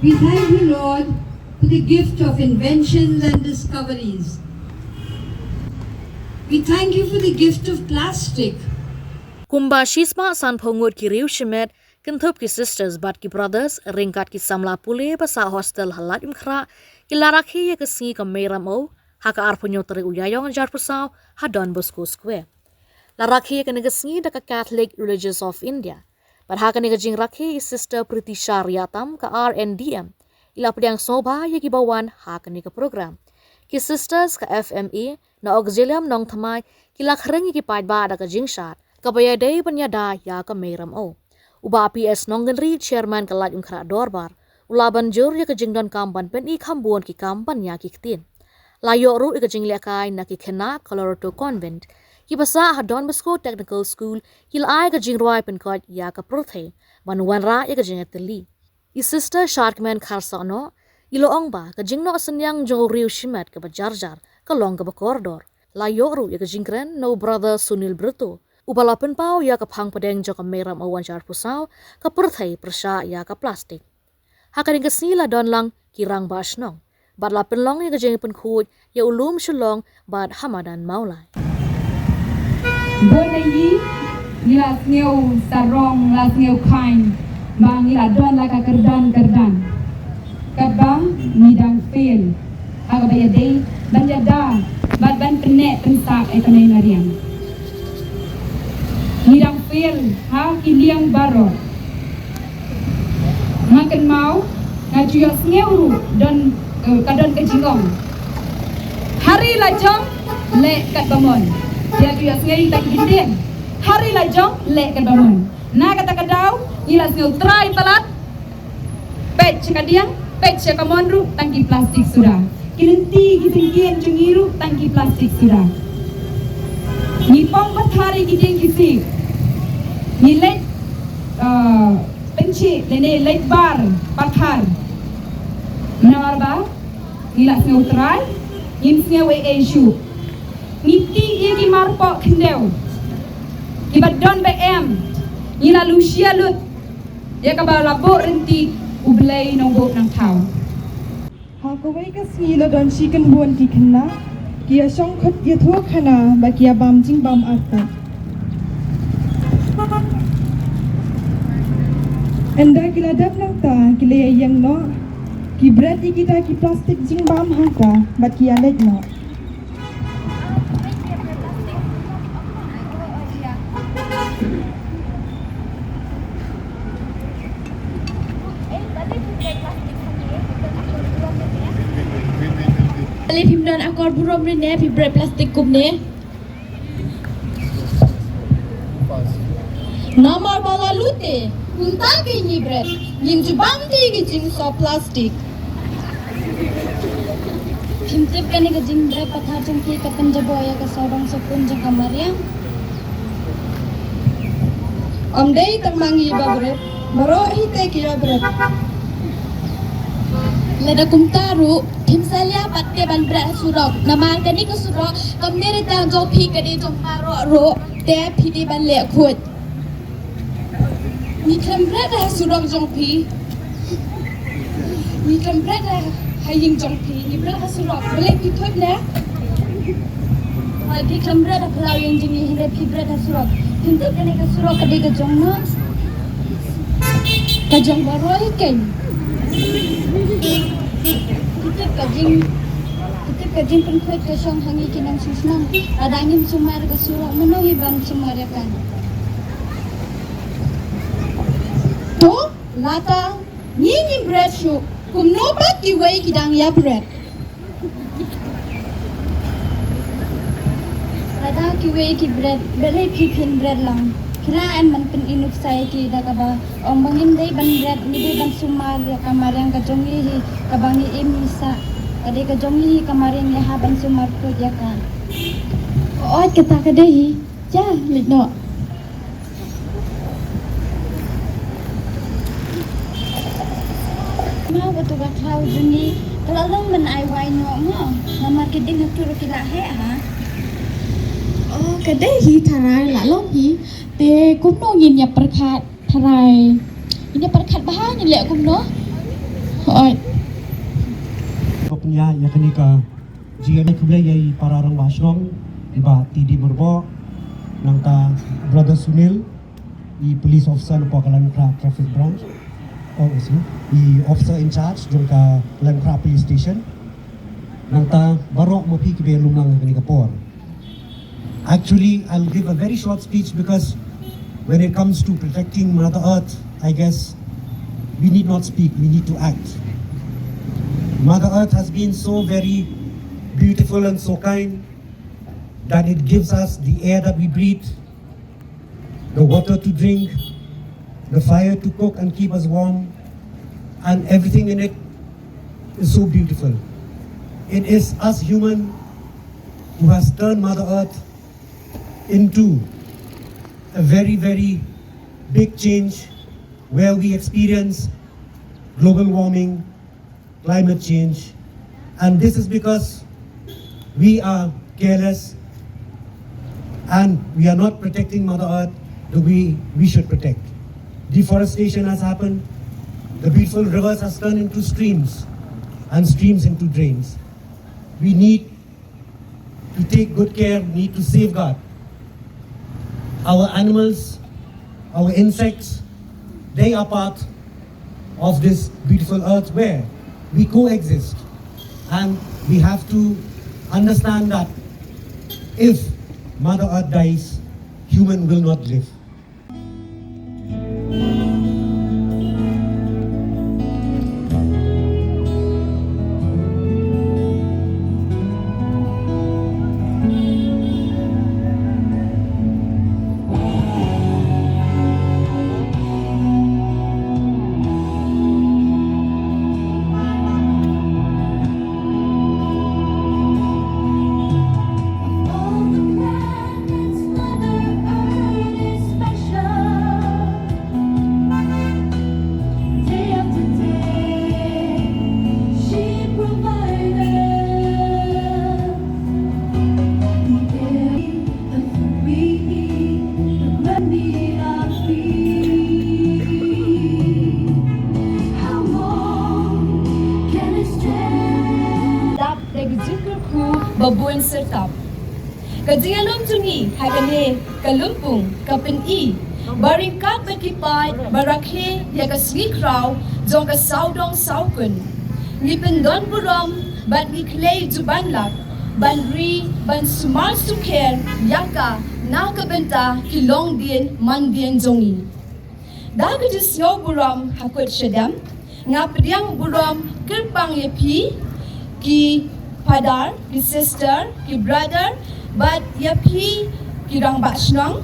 We thank you, Lord, for the gift of inventions and discoveries. We thank you for the gift of plastic. Kumba shisma san phongot ki riu shimet kinthop ki sisters but ki brothers ringkat ki samla pule basa hostel Laitumkhrah ki Rakhe ye kasi ka meramo haka arpunyo tere uyayong jar pusaw ha Don Bosco Square. Rakhe ye kanegasi da ka Catholic Religious of India. But haka negajing Rakhe ki sister Priti Shariatam ka RNDM ila pediang soba ye ki bawan haka ni ka program. Ki sisters ka FME na auxilium nong thamai ki lakhreng ki paidba da ka jingshat kabaya day panyada ya ka meram o. Uba PS nonggenri chairman ka Laitumkhrah dorbar. Ulaban jur ya ka jingdon kampan pen I kambuan ki kampan ya ki ktin. Layo ru I ka jinglekai na ki kena Colorado Convent. Ki basa ha Don Bosco Technical School ki laay ka jingrwai pen kot ya ka prothe. Manuan ra ya ka jingateli. I sister Sharkman Kharsa no iloong ba ka jingno asanyang jong riu shimat ka bajarjar ka long ka bakordor. Layo ru ya ka jingkren no brother Sunil Bruto. Ubalapan pau ya ka phang padeng jo ka meram awan jar pusaw ka perthai persha ya ka plastik. Hakaring ka sila don lang kirang basnong. Bad lapan long ya ka jeng pen khut ya ulum shulong bad hamadan maulai. Bonayi ila sneu sarong la sneu kain bang ila don la ka kerdan. Kabang midang fail. Aga baya day banjada bad ban penek pensak ekanay nariang. Midang fail ha kiliang barot. Makan mau ngajuya sneu dan kadon kejingong. Hari lajong le kat bamon. Dia tu yang sengai tak gindeng. Hari lajong le kat bamon. Na kata kadau ila sneu try palat. Pet cekadiang, pet cekamon ru tangki plastik sudah. Kilenti kisingkian jungiru tangki plastik sudah. Ni pong bathari gideng kisi. Ni let penci lene let bar pathar. Nawar ba? Ila sneu try. Yin sneu issue. Niti ia ki marpok kendeu. Kibat don BM. Ila Lucia lut. Ia ka ba labo renti ublay nong bok nang tao. Ha kawai ka sila don chicken buan ki khanna. Kia song khat ye thua khana ba kia bam jing bam arta. Enda kila dap nang ta kile yang no. Ki bread kita ki plastik jing bam haka ba kia lek no. Kali pimdan akor burom ni ne bread plastik kum ne. Namar bala lute. Kunta ke ni bread. Yin jubam ti ke jing so plastik. Pimtip kani ke jing bread pathar jang ki kapan jaboya ka sorong sapun jang kamariang. Omdei tak mangi ba bread. Baro hi te ki bread. Leda kumtaru Himsalia patte ban berat surok Namal kani ke surok Kamnere tang jong pi kani jong paro ro Te pidi ban le khut Ni kambret dah surok jong pi Ni kambret dah haying jong pi Ni berat dah surok Boleh pi khut na Di kambret dah pelau yang jingi Hinde pi berat dah surok Hinde kani ke surok kadi ke jong na Ka jong baro ikan kita kajing pengkut ke syong hangi kinang susnang ada angin sumar ke surau menuhi ban sumar ya kan tu lata ni bread shu kum no bat ki wei kidang ya bread ada ki wei ki bread bele ki pin bread lang kira an man pen inuk sai ki da ka ba om bangin dei ban bread ni dei ban sumar ya kamar yang ka jongi hi ka bangi imisa ade ka jongi hi kamar yang ya ban sumar ko ya kan oi kata ka dei ja likno ma betu ka kau jongi kalau long man ai wai no mo namar ke ding tu ro kila he ha oh ka dei hi tharai la long hi te kum no yin ya perkhat tharai ini perkhat bahan ni le kum no Oi. Poknya ya kenika jika kublai yai pararang wasnong iba tidi merbo nangka brother Sunil i police officer po Laitumkhrah traffic branch i officer in charge jongka Laitumkhrah police station nangta barok mapi kibe lumlang kenika por. Actually, I'll give a very short speech because when it comes to protecting Mother Earth, I guess we need not speak, we need to act. Mother Earth has been so very beautiful and so kind that it gives us the air that we breathe, the water to drink, the fire to cook and keep us warm, and everything in it is so beautiful. It is us human who has turned Mother Earth into a very, very big change where we experience global warming, climate change, and this is because we are careless and we are not protecting Mother Earth the way we should protect. Deforestation has happened, the beautiful rivers has turned into streams and streams into drains. We need to take good care, need to safeguard our animals, our insects. They are part of this beautiful earth where we coexist, and we have to understand that if Mother Earth dies, human will not live. Babun sertap. Kajialom tungi hagane kalumpung kapeni baringkat bekipai barakhe ya kasli kraw jong ka saudong saukun ngipendon buram bat ngiklay jubanlak banri ban sumal suker yaka nakabenta kilong din mandien jongi dagajis yo buram hakut shadam ngapdiang buram kerpang yepi ki padar, ki sister, ki brother, but yapi ki rang bashnang.